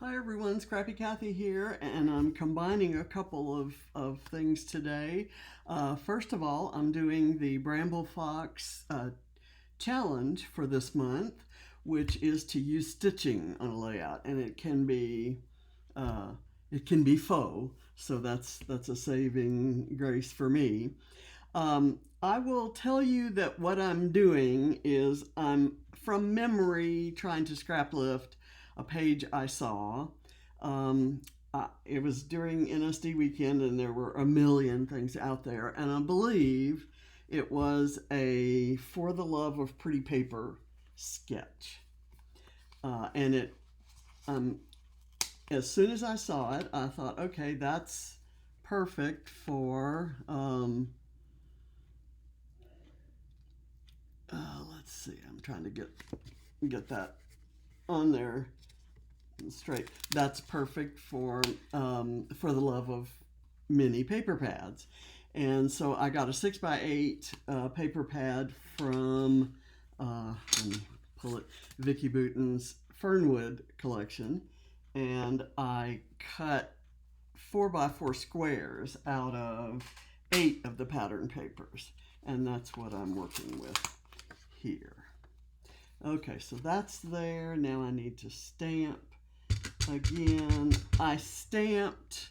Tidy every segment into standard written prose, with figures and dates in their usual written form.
Hi everyone, Scrappy Kathy here, and I'm combining a couple of things today. First of all, I'm doing the Bramble Fox Challenge for this month, which is to use stitching on a layout, and it can be faux, so that's a saving grace for me. I will tell you that what I'm doing is I'm from memory trying to scrap lift a page I saw. It was during NSD weekend and there were a million things out there, and I believe it was a For the Love of Pretty Paper sketch. And it, as soon as I saw it, I thought, okay, that's perfect for let's see, I'm trying to get that on there straight. That's perfect for the love of mini paper pads. And so I got a 6x8 paper pad from let me pull it, Vicky Booten's Fernwood collection, and I cut 4x4 squares out of 8 of the pattern papers, and that's what I'm working with here. Okay, so that's there. Now I need to stamp again. I stamped,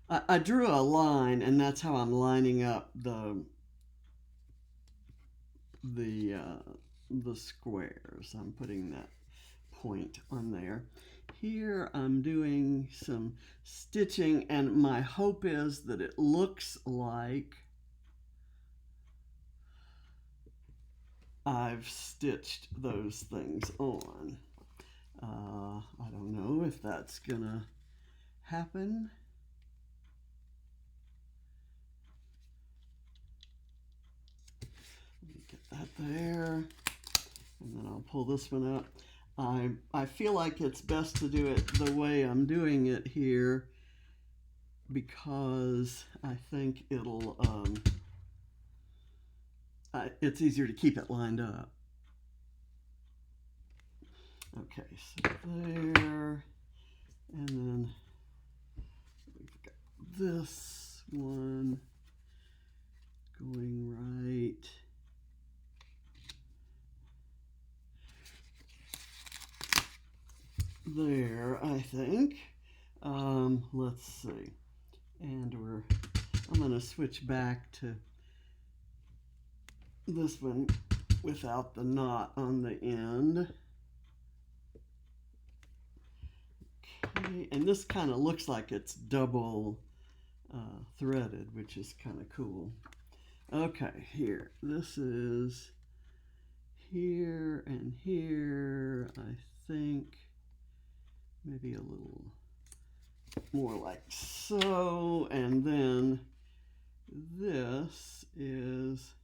I drew a line, and that's how I'm lining up the squares. I'm putting that point on there. Here I'm doing some stitching, and my hope is that it looks like I've stitched those things on. I don't know if that's gonna happen. Let me get that there, and then I'll pull this one up. I feel like it's best to do it the way I'm doing it here because I think it'll it's easier to keep it lined up. Okay, so there, and then we've got this one going right there, I think. Let's see, and I'm going to switch back to this one without the knot on the end. Okay, and this kind of looks like it's double threaded, which is kind of cool. Okay, here, this is here and here, I think maybe a little more like so, and then this is,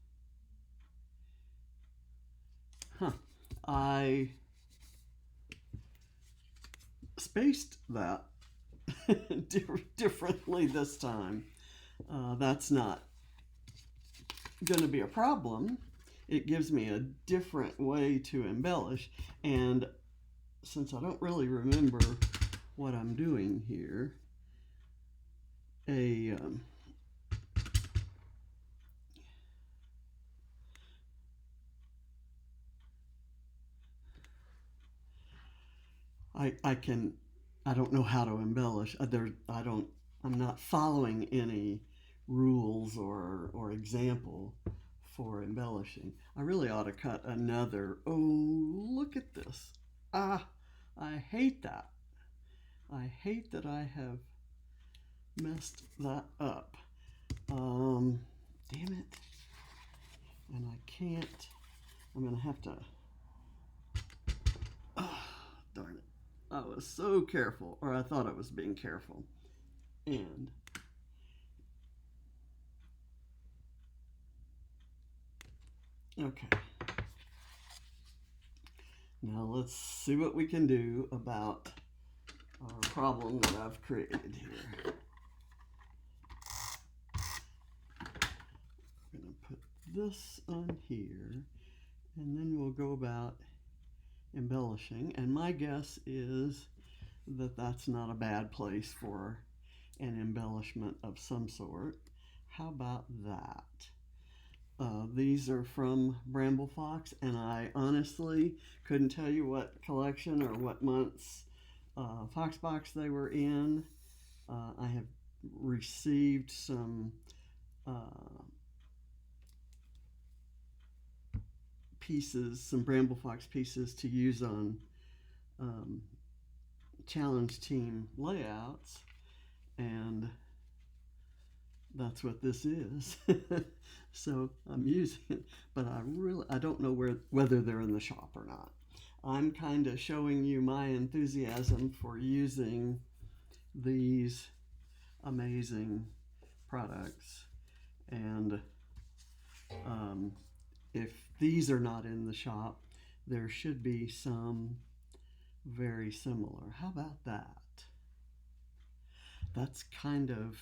I spaced that differently this time. That's not going to be a problem. It gives me a different way to embellish, and since I don't really remember what I'm doing here, I don't know how to embellish. I'm not following any rules or example for embellishing. I really ought to cut another. Oh, look at this. I hate that. I hate that I have messed that up. Damn it. And I can't. I'm going to have to. Darn it. I was so careful, or I thought I was being careful. And okay. Now let's see what we can do about our problem that I've created here. I'm going to put this on here, and then we'll go about embellishing. And my guess is that's not a bad place for an embellishment of some sort. How about that? These are from Bramble Fox, and I honestly couldn't tell you what collection or what month's Fox box they were in. I have received some pieces, some Bramble Fox pieces to use on challenge team layouts, and that's what this is. So I'm using it, but I don't know whether they're in the shop or not. I'm kind of showing you my enthusiasm for using these amazing products, and if these are not in the shop, there should be some very similar. How about that? That's kind of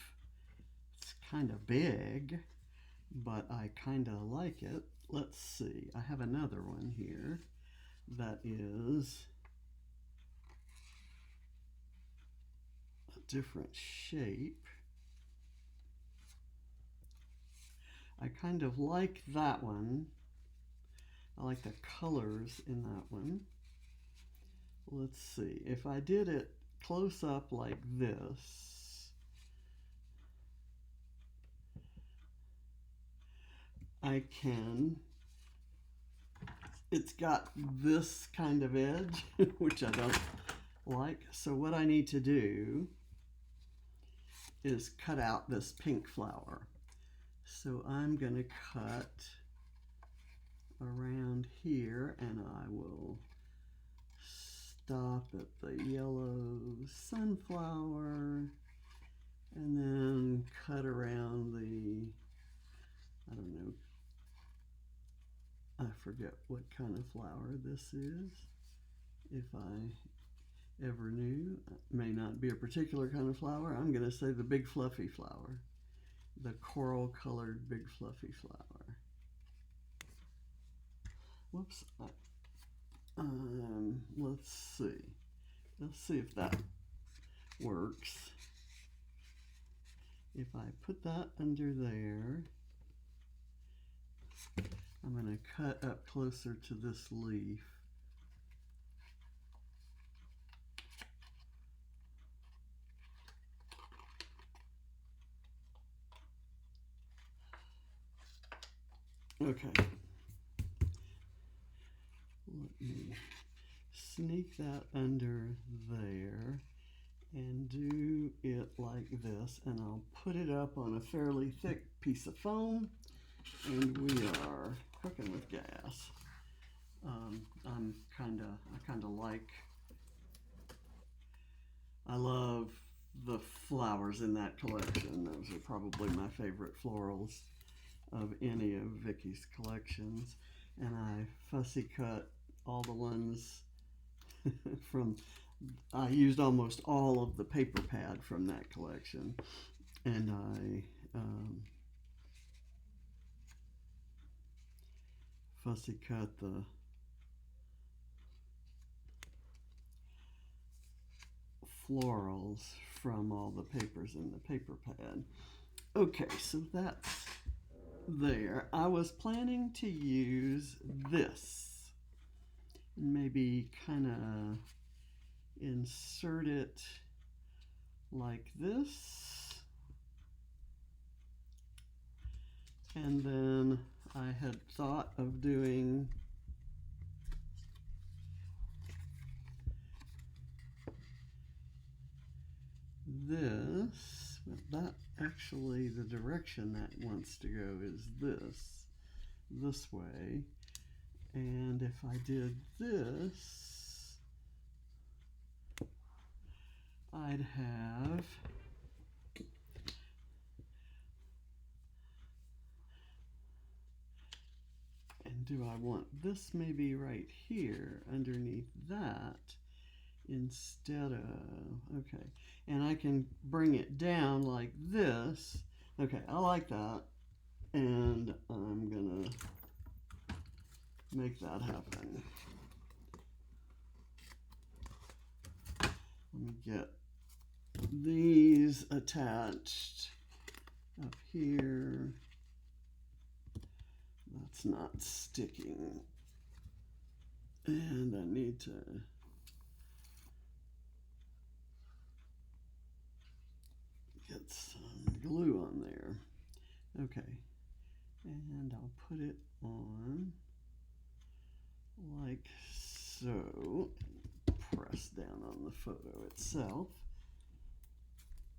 big, but I kind of like it. Let's see. I have another one here that is a different shape. I kind of like that one. I like the colors in that one. Let's see. If I did it close up like this, I can. It's got this kind of edge, which I don't like. So what I need to do is cut out this pink flower. So I'm going to cut around here, and I will stop at the yellow sunflower, and then cut around the, I don't know, I forget what kind of flower this is. If I ever knew, it may not be a particular kind of flower. I'm going to say the big fluffy flower, the coral colored big fluffy flower. Whoops. Let's see. Let's see if that works. If I put that under there, I'm going to cut up closer to this leaf. Okay. Let me sneak that under there and do it like this, and I'll put it up on a fairly thick piece of foam, and we are cooking with gas. I love the flowers in that collection. Those are probably my favorite florals of any of Vicky's collections, and I fussy cut all the ones from, I used almost all of the paper pad from that collection, and I fussy cut the florals from all the papers in the paper pad. Okay, so that's there. I was planning to use this, maybe kind of insert it like this, and then I had thought of doing this, but that actually, the direction that wants to go is this way, and if I did this, I'd have do I want this maybe right here underneath that instead of, okay, and I can bring it down like this. Okay, I like that, and I'm gonna make that happen. Let me get these attached up here. That's not sticking. And I need to get some glue on there. Okay, and I'll put it on like so. Press down on the photo itself.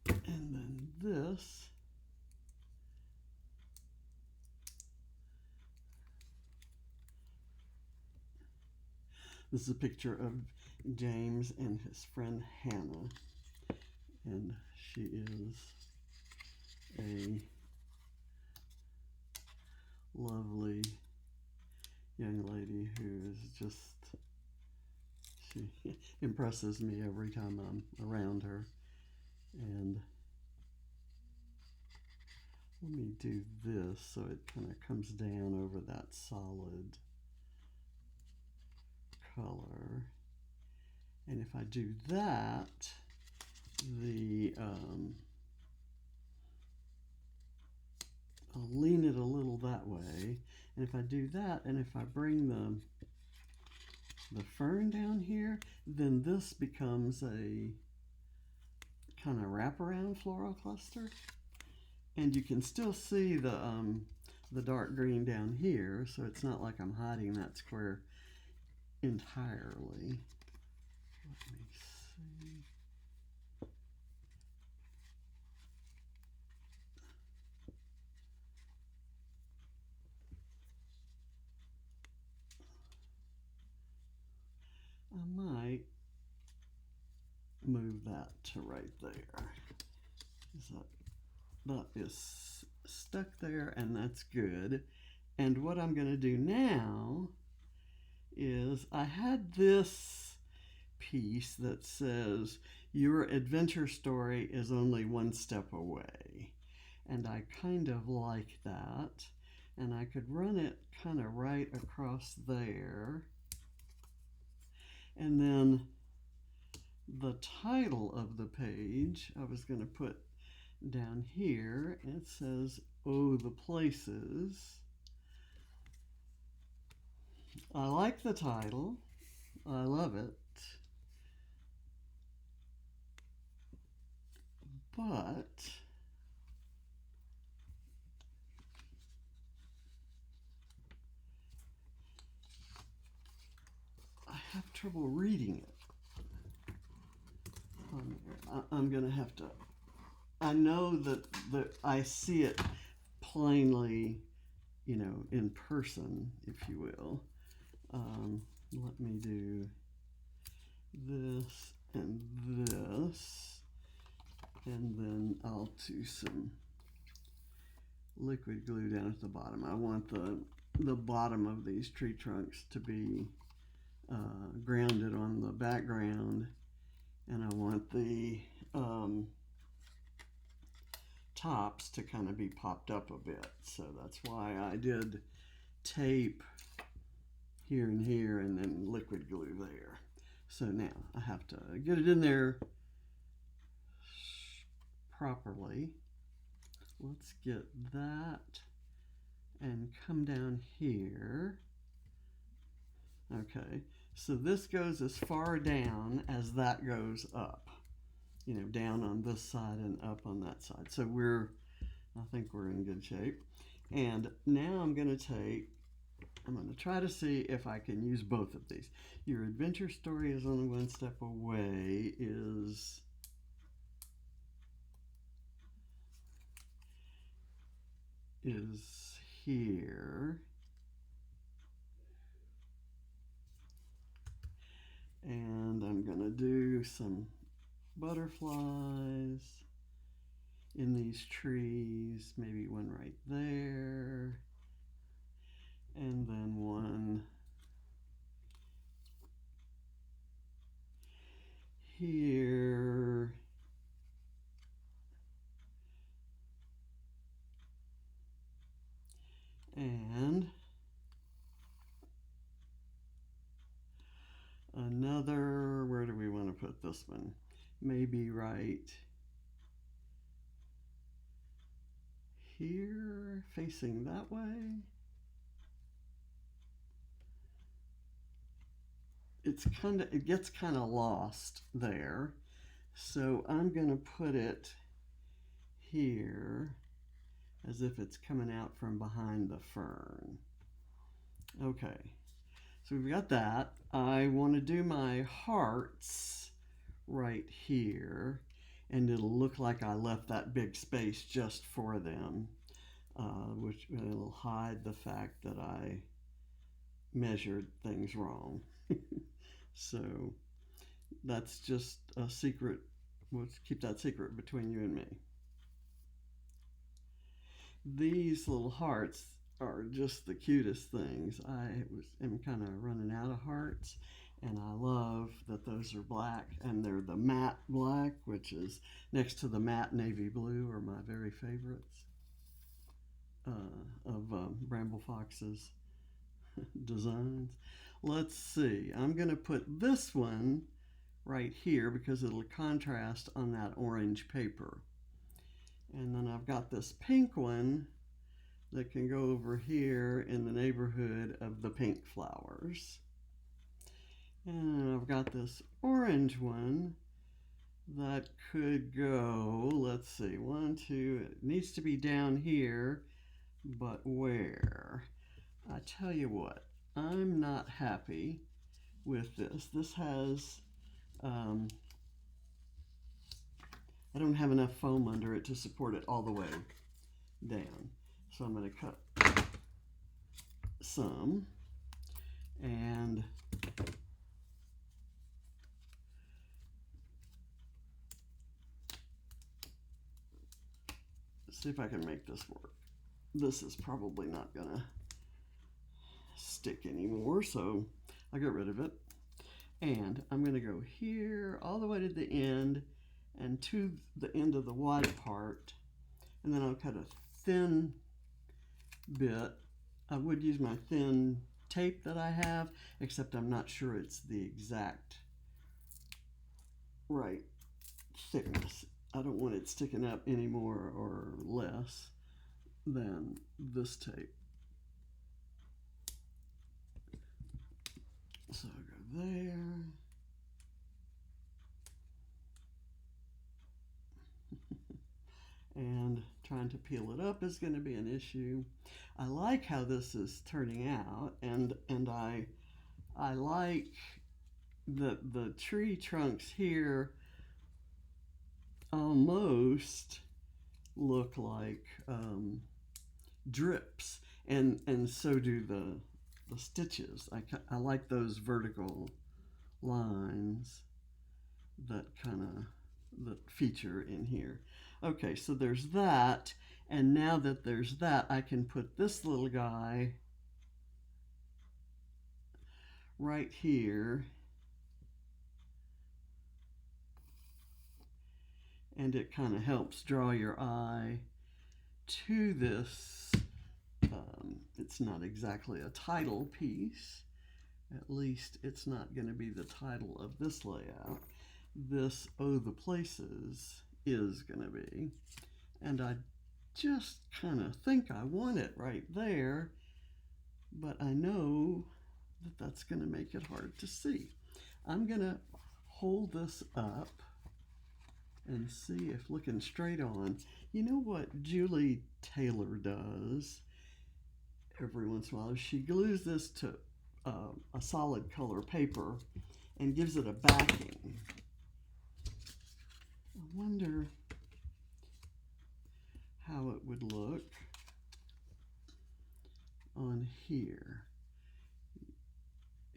And then this is a picture of James and his friend Hannah. And she is a lovely young lady who is just, she impresses me every time I'm around her. And let me do this so it kind of comes down over that solid color. And if I do that, I'll lean it a little that way. And if I do that, and if I bring the fern down here, then this becomes a kind of wraparound floral cluster. And you can still see the dark green down here, so it's not like I'm hiding that square entirely. Let me see. I might move that to right there. That is stuck there, and that's good. And what I'm going to do now is I had this piece that says your adventure story is only one step away, and I kind of like that, and I could run it kind of right across there. And then the title of the page I was going to put down here. It says, "Oh, the places." I like the title. I love it. But I have trouble reading it. I'm going to have to, I know that I see it plainly, you know, in person, if you will. Let me do this and this, and then I'll do some liquid glue down at the bottom. I want the bottom of these tree trunks to be grounded on the background, and I want the tops to kind of be popped up a bit. So that's why I did tape here and here and then liquid glue there. So now I have to get it in there properly. Let's get that and come down here. Okay, so this goes as far down as that goes up. You know, down on this side and up on that side. So I think we're in good shape. And now I'm going to try to see if I can use both of these. Your adventure story is only one step away is here. And I'm going to do some butterflies in these trees, maybe one right there, and then one here, and another, where do we want to put this one? maybe right here, facing that way. It gets kind of lost there. So I'm going to put it here as if it's coming out from behind the fern. Okay, so we've got that. I want to do my hearts right here, and it'll look like I left that big space just for them, which will hide the fact that I measured things wrong. So that's just a secret. We'll keep that secret between you and me. These little hearts are just the cutest things. am kind of running out of hearts, and I love that those are black, and they're the matte black, which is next to the matte navy blue, are my very favorites of Bramble Fox's designs. Let's see, I'm going to put this one right here because it'll contrast on that orange paper. And then I've got this pink one that can go over here in the neighborhood of the pink flowers. And I've got this orange one that could go, let's see, 1, 2, it needs to be down here, but where? I tell you what, I'm not happy with this. This has, I don't have enough foam under it to support it all the way down. So I'm going to cut some and see if I can make this work. This is probably not going to stick anymore, so I'll get rid of it. And I'm going to go here all the way to the end and to the end of the white part, and then I'll cut a thin bit. I would use my thin tape that I have, except I'm not sure it's the exact right thickness. I don't want it sticking up any more or less than this tape. So I'll go there. And trying to peel it up is going to be an issue. I like how this is turning out, and I like that the tree trunks here almost look like drips, and so do the stitches. I like those vertical lines that feature in here. Okay, so there's that, and now that there's that, I can put this little guy right here, and it kind of helps draw your eye to this. It's not exactly a title piece. At least it's not going to be the title of this layout. This Oh the Places is going to be. And I just kind of think I want it right there, but I know that that's going to make it hard to see. I'm going to hold this up and see if looking straight on. You know what Julie Taylor does every once in a while? She glues this to a solid color paper and gives it a backing. I wonder how it would look on here.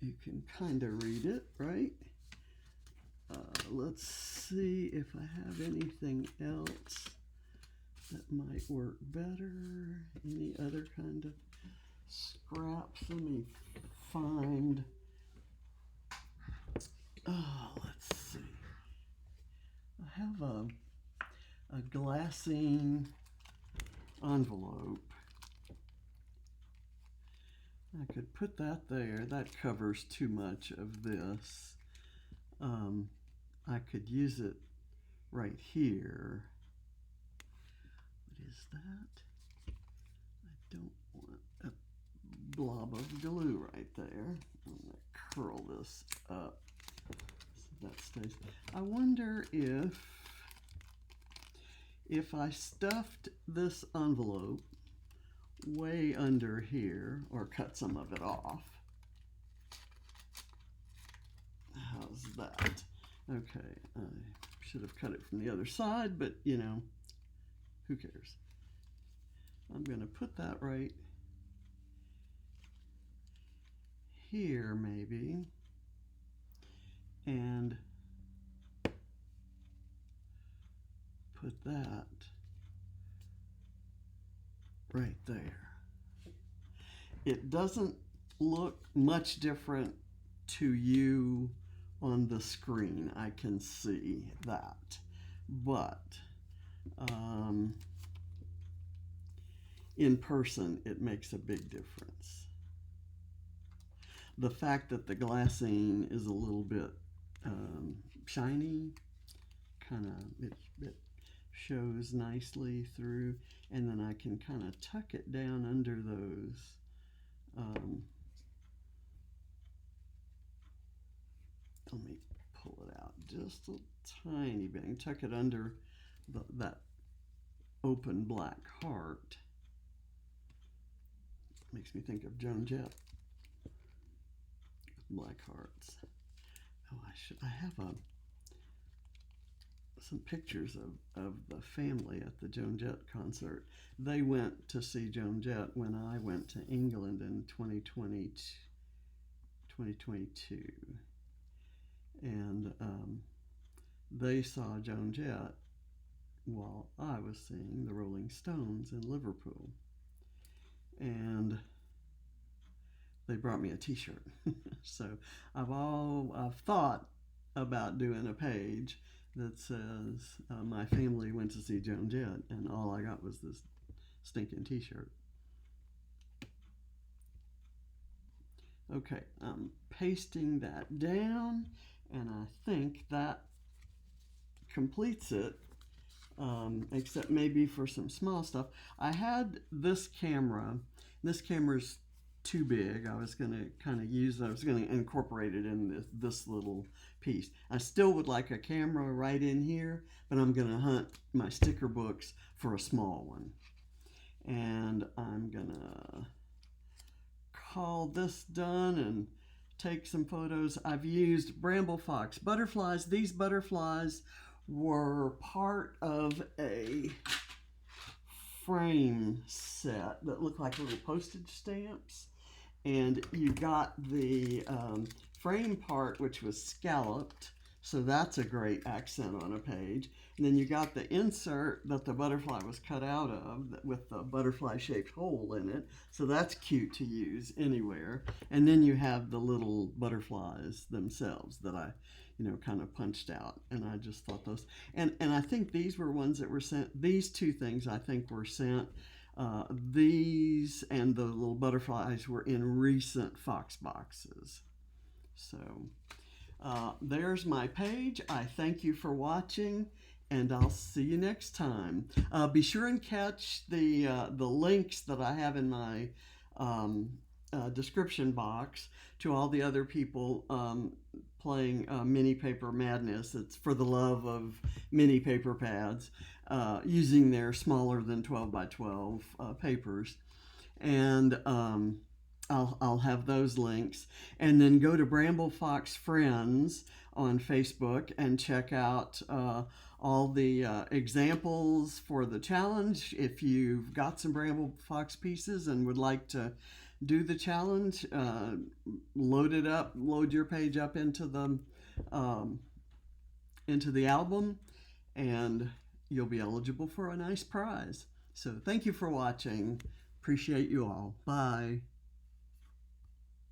You can kind of read it, right? Let's see if I have anything else that might work better. Any other kind of scraps? Let me find. Let's see. I have a glassine envelope. I could put that there. That covers too much of this. I could use it right here. What is that? I don't want a blob of glue right there. I'm going to curl this up so that stays. I wonder if I stuffed this envelope way under here, or cut some of it off. How's that? Okay, I should have cut it from the other side, but you know, who cares? I'm going to put that right here maybe, and put that right there. It doesn't look much different to you on the screen, I can see that, but in person it makes a big difference. The fact that the glassine is a little bit shiny, kind of it shows nicely through, and then I can kind of tuck it down under those let me pull it out just a tiny bit and tuck it under that open black heart. Makes me think of Joan Jett. Black hearts. Oh, I have some pictures of the family at the Joan Jett concert. They went to see Joan Jett when I went to England in 2022. And they saw Joan Jett while I was seeing the Rolling Stones in Liverpool. And they brought me a t-shirt. So I've thought about doing a page that says my family went to see Joan Jett, and all I got was this stinking t-shirt. Okay, I'm pasting that down, and I think that completes it, except maybe for some small stuff. I had this camera. This camera's too big. I was going to incorporate it in this little piece. I still would like a camera right in here, but I'm going to hunt my sticker books for a small one. And I'm going to call this done and take some photos. I've used Bramble Fox butterflies. These butterflies were part of a frame set that looked like little postage stamps, and you got the frame part, which was scalloped, so that's a great accent on a page. And then you got the insert that the butterfly was cut out of with the butterfly shaped hole in it, so that's cute to use anywhere. And then you have the little butterflies themselves that I kind of punched out, and I just thought those, and I think these were ones that were sent. These two things I think were sent. These and the little butterflies were in recent Fox boxes. So there's my page. I thank you for watching, and I'll see you next time. Be sure and catch the links that I have in my description box to all the other people playing Mini Paper Madness. It's for the love of mini paper pads, using their smaller than 12 by 12 papers. And I'll have those links. And then go to Bramble Fox Friends on Facebook and check out all the examples for the challenge. If you've got some Bramble Fox pieces and would like to do the challenge, load it up, load your page up into the album, and you'll be eligible for a nice prize. So thank you for watching. Appreciate you all. Bye.